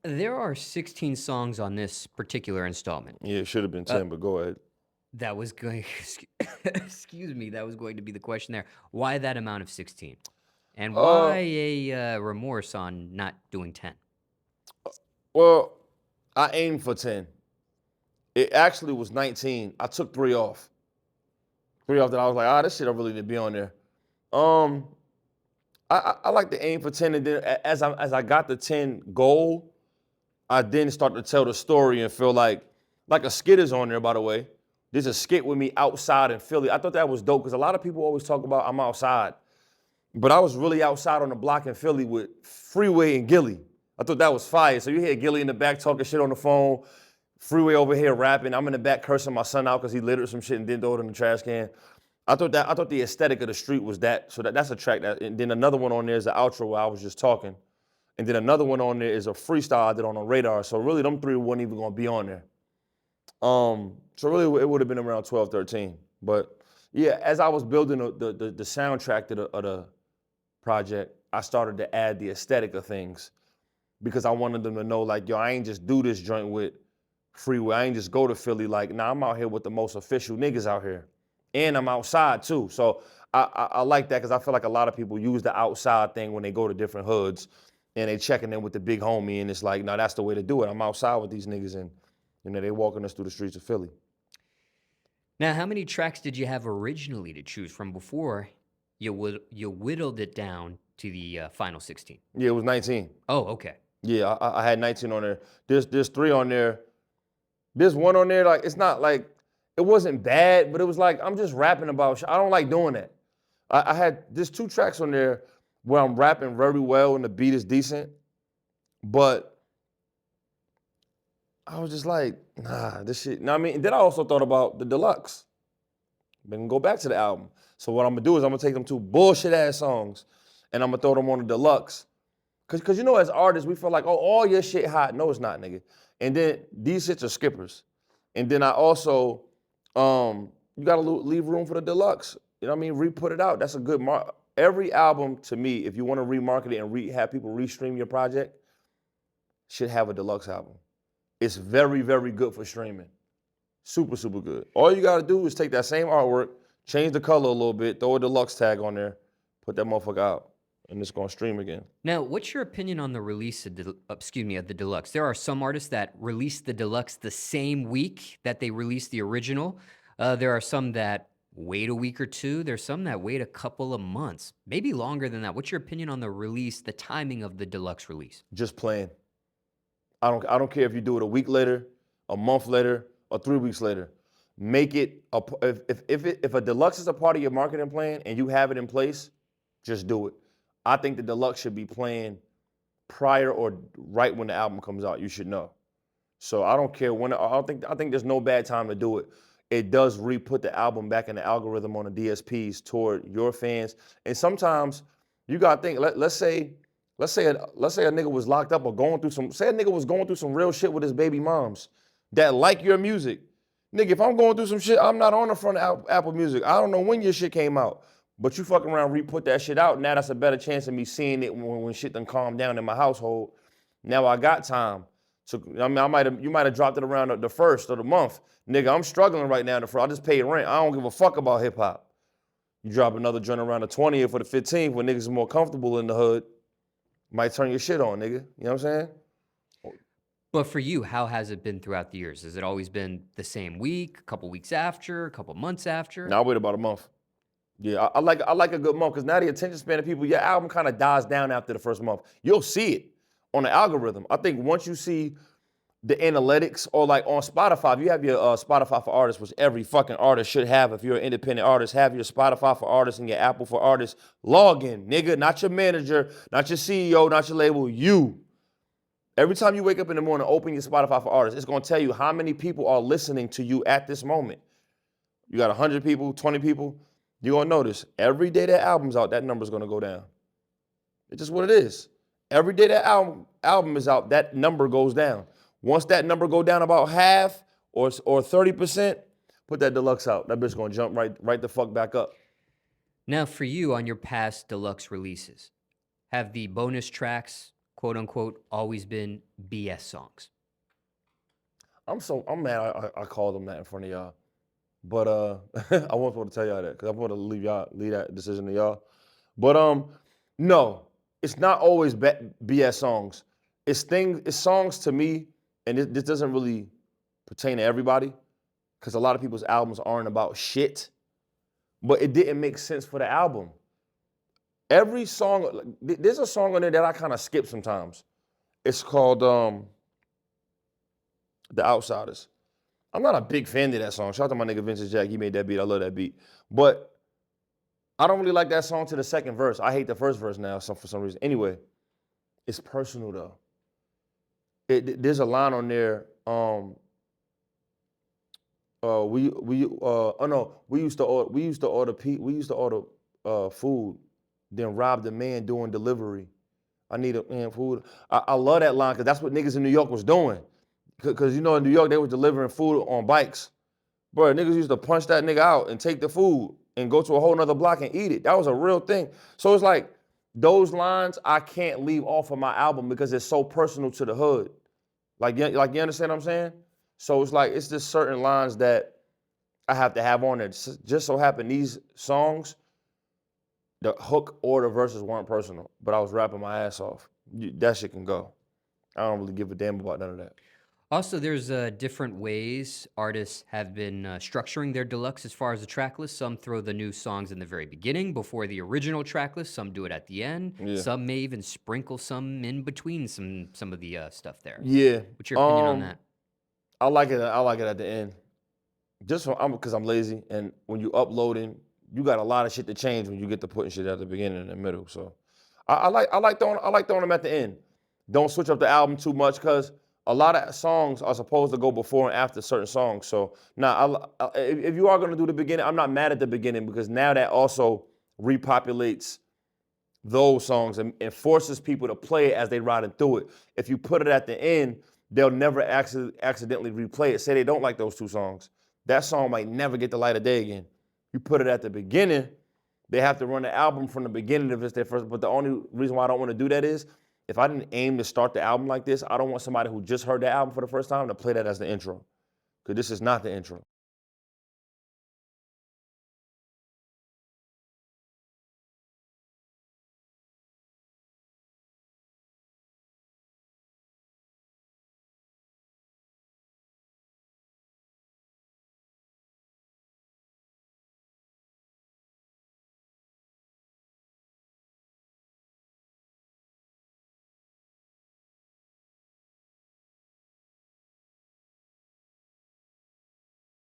There are 16 songs on this particular installment. Yeah, it should have been Uh, 10, but go ahead. that was going, excuse me, that was going to be the question there. Why that amount of 16? And Uh, why a remorse on not doing 10? well, I aimed for 10. It actually was 19. I took three off. Three off that I was like, this shit don't really need to be on there. Um, I like to aim for 10, and then as I got the 10 goal, I then start to tell the story and feel like a skit is on there, by the way. There's a skit with me outside in Philly. I thought that was dope because a lot of people always talk about I'm outside. But I was really outside on the block in Philly with Freeway and Gillie. I thought that was fire. So you hear Gillie in the back talking shit on the phone, Freeway over here rapping. I'm in the back cursing my son out because he littered some shit and didn't throw it in the trash can. I thought the aesthetic of the street was that. So that's a track that, and then another one on there is the outro where I was just talking. And then another one on there is a freestyle I did on a radar. So really them three weren't even gonna be on there. So really it would have been around 12, 13. But yeah, as I was building the soundtrack of the project, I started to add the aesthetic of things because I wanted them to know, like, yo, I ain't just do this joint with Freeway. I ain't just go to Philly. Like, nah, I'm out here with the most official niggas out here. And I'm outside too. So I like that because I feel like a lot of people use the outside thing when they go to different hoods and they checking in with the big homie and it's like, no, that's the way to do it. I'm outside with these niggas and they walking us through the streets of Philly. Now, how many tracks did you have originally to choose from before you whittled it down to the final 16? Yeah, it was 19. Oh, okay. Yeah, I had 19 on there. There's three on there. There's one on there, like, it's not like, it wasn't bad, but it was like, I'm just rapping about shit. I don't like doing that. There's two tracks on there where I'm rapping very well and the beat is decent, but I was just like, nah, this shit. Know what I mean? And then I also thought about the deluxe. Then go back to the album. So what I'm gonna do is I'm gonna take them two bullshit ass songs and I'm gonna throw them on the deluxe. Cause you know, as artists, we feel like, oh, all your shit hot. No, it's not, nigga. And then these shits are skippers. And then I also, you gotta leave room for the deluxe. You know what I mean? Re-put it out. That's a good mark. Every album, to me, if you want to remarket it and have people restream your project, should have a deluxe album. It's very, very good for streaming. Super, super good. All you gotta do is take that same artwork, change the color a little bit, throw a deluxe tag on there, put that motherfucker out, and it's gonna stream again. Now, what's your opinion on the release of of the deluxe? There are some artists that release the deluxe the same week that they release the original. There are some that wait a week or two. There's some that wait a couple of months, maybe longer than that. What's your opinion on the release, the timing of the deluxe release? Just playing. I don't care if you do it a week later, a month later, or 3 weeks later. Make it if a deluxe is a part of your marketing plan and you have it in place, just do it. I think the deluxe should be playing prior or right when the album comes out. You should know. So I don't care when. I think there's no bad time to do it. It does re-put the album back in the algorithm on the DSPs toward your fans. And sometimes you gotta think. Let's say a nigga was locked up or going through some. Say a nigga was going through some real shit with his baby moms that like your music. Nigga, if I'm going through some shit, I'm not on the front of Apple Music. I don't know when your shit came out, but you fucking around re-put that shit out. Now that's a better chance of me seeing it when shit done calm down in my household. Now I got time. So I mean, you might have dropped it around the first of the month. Nigga, I'm struggling right now. I just paid rent. I don't give a fuck about hip hop. You drop another joint around the 20th or the 15th when niggas are more comfortable in the hood. Might turn your shit on, nigga. You know what I'm saying? But for you, how has it been throughout the years? Has it always been the same week, a couple weeks after, a couple months after? Now I wait about a month. Yeah, I like a good month because now the attention span of people, your album kind of dies down after the first month. You'll see it on the algorithm. I think once you see the analytics or like on Spotify, if you have your Spotify for artists, which every fucking artist should have, if you're an independent artist, have your Spotify for artists and your Apple for artists. Log in, nigga, not your manager, not your CEO, not your label, you. Every time you wake up in the morning, open your Spotify for artists, it's gonna tell you how many people are listening to you at this moment. You got 100 people, 20 people, you're gonna notice every day that album's out, that number's gonna go down. It's just what it is. Every day that album is out, that number goes down. Once that number go down about half or 30%, put that deluxe out. That bitch gonna jump right the fuck back up. Now, for you on your past deluxe releases, have the bonus tracks quote unquote, always been BS songs? I'm mad I called them that in front of y'all. But I wasn't supposed to tell y'all that because I want to leave that decision to y'all. But no, it's not always BS songs. It's songs to me, and this doesn't really pertain to everybody because a lot of people's albums aren't about shit. But it didn't make sense for the album. Every song, there's a song on there that I kind of skip sometimes. It's called The Outsiders. I'm not a big fan of that song. Shout out to my nigga Vincent Jack. He made that beat. I love that beat. But I don't really like that song to the second verse. I hate the first verse now for some reason. Anyway, it's personal though. There's a line on there. We used to order food, then rob the man doing delivery. I need a man food. I love that line because that's what niggas in New York was doing. Because in New York, they were delivering food on bikes. Bro, niggas used to punch that nigga out and take the food and go to a whole nother block and eat it. That was a real thing. So it's like, those lines I can't leave off of my album because it's so personal to the hood. Like you understand what I'm saying? So it's like, it's just certain lines that I have to have on there. Just so happen these songs, the hook or the verses weren't personal, but I was rapping my ass off. That shit can go. I don't really give a damn about none of that. Also, there's different ways artists have been structuring their deluxe as far as the track list. Some throw the new songs in the very beginning before the original track list. Some do it at the end. Yeah. Some may even sprinkle some in between some of the stuff there. Yeah. What's your opinion on that? I like it at the end. Just because I'm lazy, and when you uploading, you got a lot of shit to change when you get to putting shit at the beginning and the middle. So I like throwing them at the end. Don't switch up the album too much because a lot of songs are supposed to go before and after certain songs. So now, if you are gonna do the beginning, I'm not mad at the beginning because now that also repopulates those songs and forces people to play it as they riding through it. If you put it at the end, they'll never accidentally replay it. Say they don't like those two songs. That song might never get the light of day again. You put it at the beginning, they have to run the album from the beginning if it's their first. But the only reason why I don't want to do that is if I didn't aim to start the album like this, I don't want somebody who just heard the album for the first time to play that as the intro. Because this is not the intro.